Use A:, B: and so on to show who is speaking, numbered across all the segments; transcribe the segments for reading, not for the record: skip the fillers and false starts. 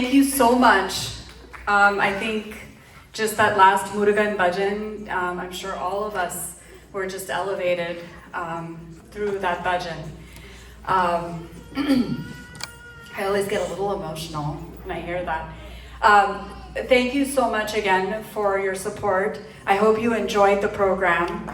A: thank you so much. I think just that last Murugan bhajan, I'm sure all of us were just elevated through that bhajan. I always get a little emotional when I hear that. Thank you so much again for your support. I hope you enjoyed the program.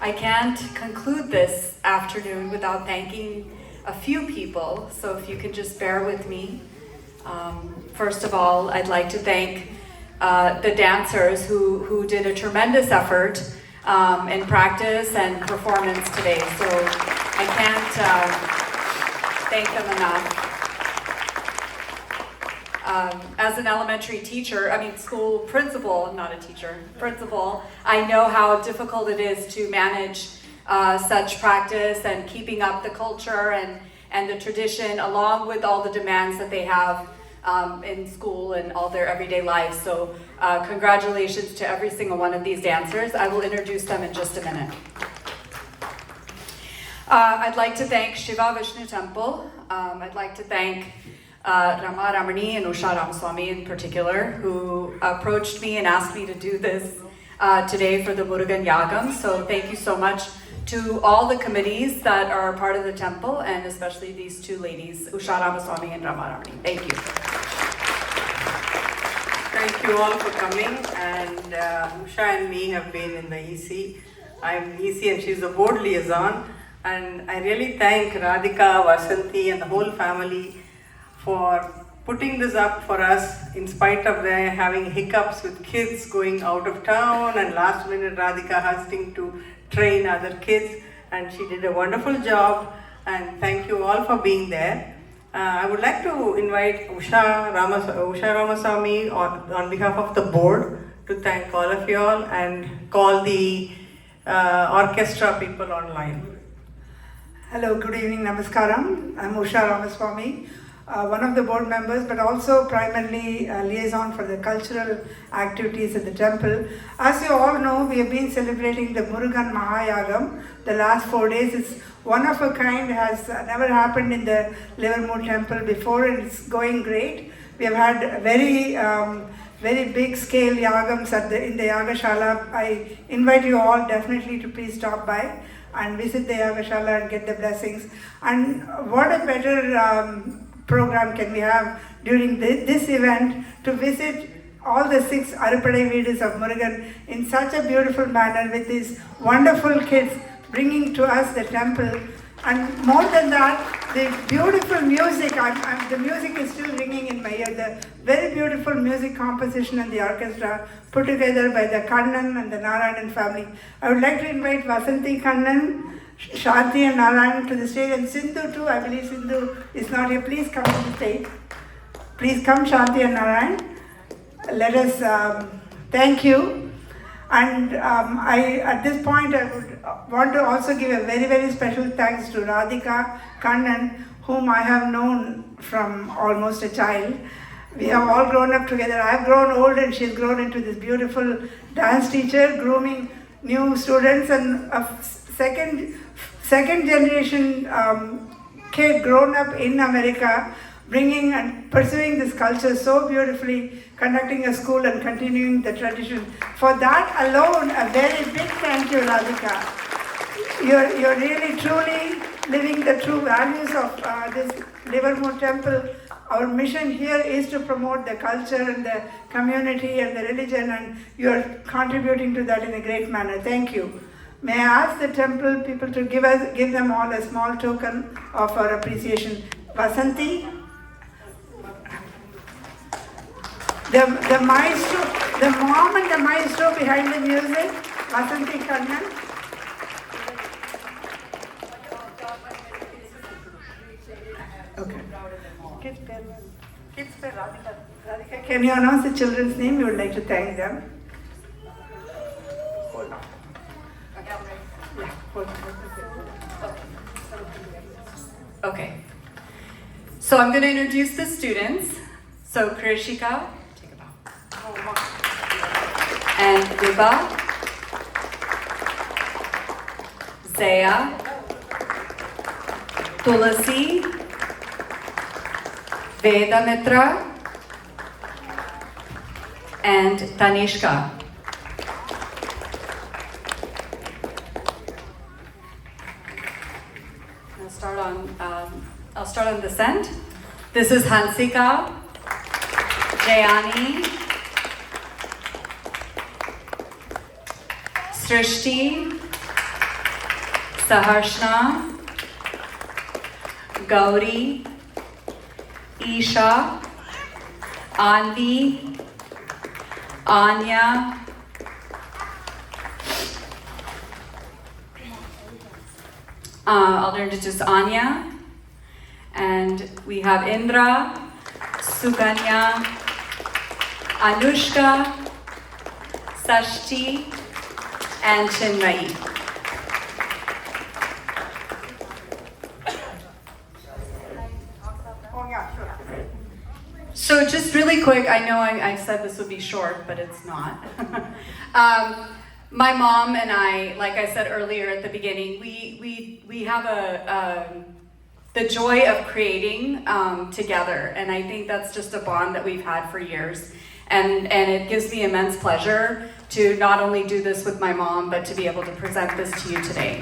A: I can't conclude this afternoon without thanking a few people, so if you can just bear with me. First of all, I'd like to thank the dancers who did a tremendous effort in practice and performance today, so I can't thank them enough. As an elementary teacher, school principal, not a teacher, principal, I know how difficult it is to manage such practice and keeping up the culture and the tradition along with all the demands that they have in school and all their everyday lives. So congratulations to every single one of these dancers. I will introduce them in just a minute. I'd like to thank Shiva Vishnu Temple. I'd like to thank Rama Ramani and Usha Ramaswamy in particular, who approached me and asked me to do this today for the Murugan Yagam. So thank you so much to all the committees that are part of the temple, and especially these two ladies, Usha Ramaswamy and Rama Ramani. Thank you.
B: Thank you all for coming, and Usha and me have been in the EC. I'm EC and she's the board liaison, and I really thank Radhika, Vasanti and the whole family for putting this up for us in spite of their having hiccups with kids going out of town and last minute Radhika having to train other kids, and she did a wonderful job, and thank you all for being there. I would like to invite Usha Ramaswamy on behalf of the board to thank all of you all and call the orchestra people online.
C: Hello, good evening, namaskaram. I'm Usha Ramaswamy, one of the board members, but also primarily a liaison for the cultural activities at the temple. As you all know, we have been celebrating the Murugan Mahayagam the last 4 days. It's one of a kind, has never happened in the Livermore temple before, and it's going great. We have had very big scale yagams in the Yagashala. I invite you all definitely to please stop by and visit the Yagashala and get the blessings. And what a better program can we have during this event to visit all the 6 Arupadai Veedus of Murugan in such a beautiful manner with these wonderful kids bringing to us the temple. And more than that, the beautiful music, the music is still ringing in my ear, the very beautiful music composition and the orchestra put together by the Kannan and the Narayanan family. I would like to invite Vasanti Kannan, Shanti and Narayan to the stage, and Sindhu too. I believe Sindhu is not here. Please come to the stage. Please come, Shanti and Narayan. Let us thank you. And at this point, I would want to also give a very, very special thanks to Radhika Kannan, whom I have known from almost a child. We have all grown up together. I have grown old and she's grown into this beautiful dance teacher, grooming new students, and a second generation kid grown up in America, bringing and pursuing this culture so beautifully, conducting a school and continuing the tradition. For that alone, a very big thank you, Radhika. You're really truly living the true values of this Livermore temple. Our mission here is to promote the culture and the community and the religion, and you're contributing to that in a great manner. Thank you. May I ask the temple people to give them all a small token of our appreciation. Vasanti, the maestro, the mom and the maestro behind the music, Vasanti Kannan. Okay. Kids, Radhika, can you announce the children's name? You would like to thank them. Hold on. Yeah, hold on.
A: Okay. So I'm going to introduce the students. So Krishika, take a bow. And Viva, Zaya, Tulasi, Vedamitra, and Tanishka. I'll start on this end. This is Hansika, Jayani, Srishti, Saharshna, Gauri, Isha, Anvi, Anya, I'll learn to just Anya, and we have Indra, Suganya, Anushka, Sashti, and Chinmayi.
C: Oh, yeah, sure.
A: So just really quick, I know I said this would be short, but it's not. My mom and I, like I said earlier at the beginning, we have the joy of creating together, and I think that's just a bond that we've had for years. And it gives me immense pleasure to not only do this with my mom, but to be able to present this to you today.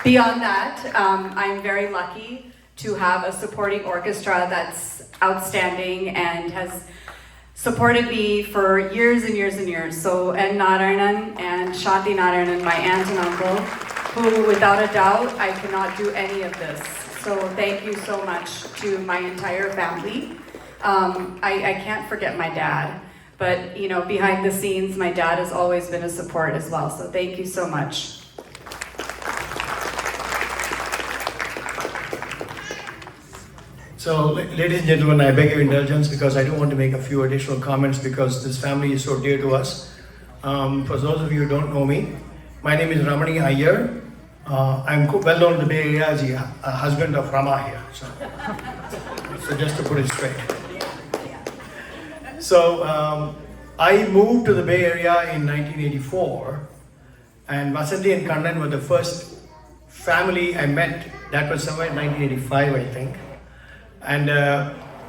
A: Beyond that, I'm very lucky to have a supporting orchestra that's outstanding and has supported me for years and years and years. So N. Narayanan and Shanti Narayanan, my aunt and uncle, who without a doubt, I cannot do any of this. So thank you so much to my entire family. I can't forget my dad, but you know, behind the scenes, my dad has always been a support as well. So thank you so much.
D: So, ladies and gentlemen, I beg your indulgence because I do want to make a few additional comments because this family is so dear to us. For those of you who don't know me, my name is Ramani Iyer. I'm well known in the Bay Area as the husband of Rama here. So just to put it straight. So, I moved to the Bay Area in 1984, and Vasanthi and Kannan were the first family I met. That was somewhere in 1985, I think. And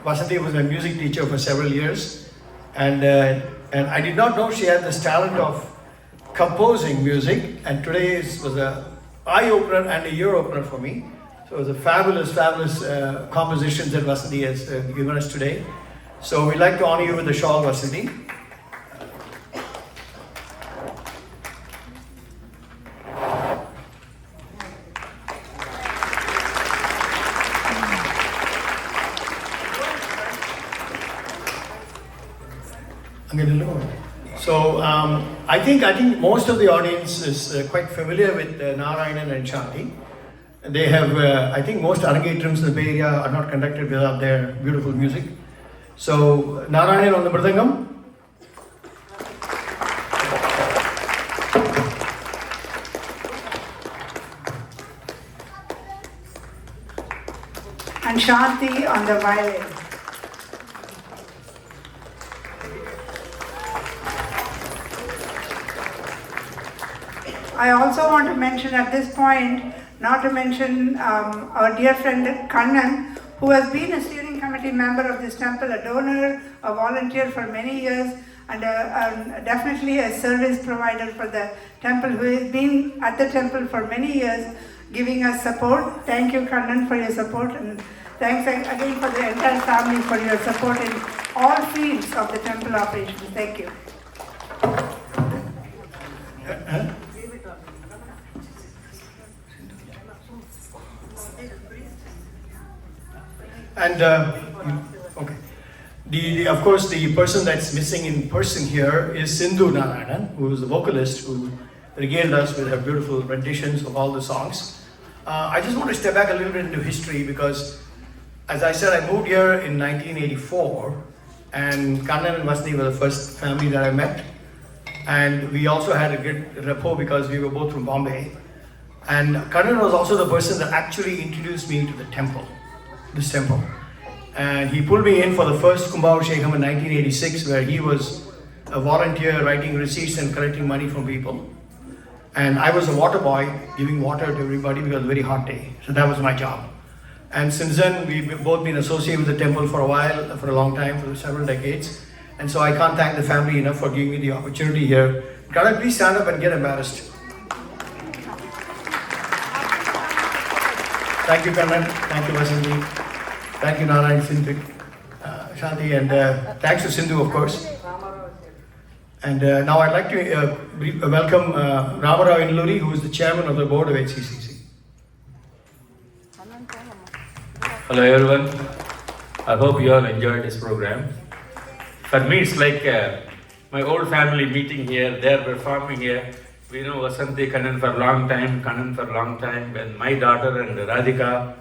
D: Vasanthi was my music teacher for several years, and I did not know she had this talent of composing music, and today was an eye-opener and a ear-opener for me. So it was a fabulous compositions that Vasanthi has given us today. So we'd like to honor you with the shawl, Vasanthi. So I think most of the audience is quite familiar with Narayanan and Shanti. They have, I think most Arangetrams in the Bay Area are not conducted without their beautiful music. So Narayanan on the Mridangam.
C: And Shanti on the violin. I also want to mention at this point, not to mention our dear friend Kannan, who has been a steering committee member of this temple, a donor, a volunteer for many years, and definitely a service provider for the temple, who has been at the temple for many years, giving us support. Thank you, Kannan, for your support, and thanks again for the entire family for your support in all fields of the temple operations. Thank you.
D: And okay, of course, the person that's missing in person here is Sindhu Narayanan, who is the vocalist who regaled us with her beautiful renditions of all the songs. I just want to step back a little bit into history because, as I said, I moved here in 1984, and Kannan and Vasanthi were the first family that I met, and we also had a good rapport because we were both from Bombay. And Kannan was also the person that actually introduced me to the temple. This temple, and he pulled me in for the first Kumbhabhishekam in 1986, where he was a volunteer writing receipts and collecting money from people. And I was a water boy, giving water to everybody because it was a very hot day. So that was my job. And since then, we've both been associated with the temple for a while, for a long time, for several decades. And so I can't thank the family enough for giving me the opportunity here. Can I please stand up and get embarrassed? Thank you, Kannan. Thank you, Vasanthi. Thank you, Narayan, Sindhu, Shanti, and thanks to Sindhu, of course. And now I'd like to welcome Ramarao Inluri, who is the chairman of the board of HCCC.
E: Hello everyone, I hope you all enjoyed this program. For me it's like my old family meeting here, they are performing here. We know Vasanthi Kannan for a long time, when my daughter and Radhika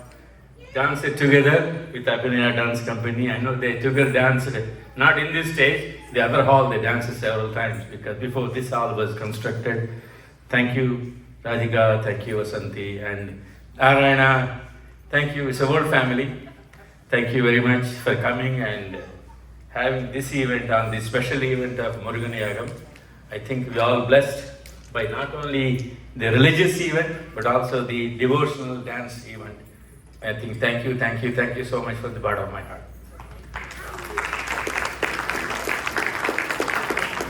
E: danced together with Abhinaya Dance Company. I know they together danced, not in this stage, the other hall they danced several times because before this hall was constructed. Thank you Radhika, thank you Vasanthi, and Narayana. Thank you, it's a whole family. Thank you very much for coming and having this event on the special event of Murugan Yagam. I think we are all blessed by not only the religious event, but also the devotional dance event. I think thank you so much from the bottom of my heart.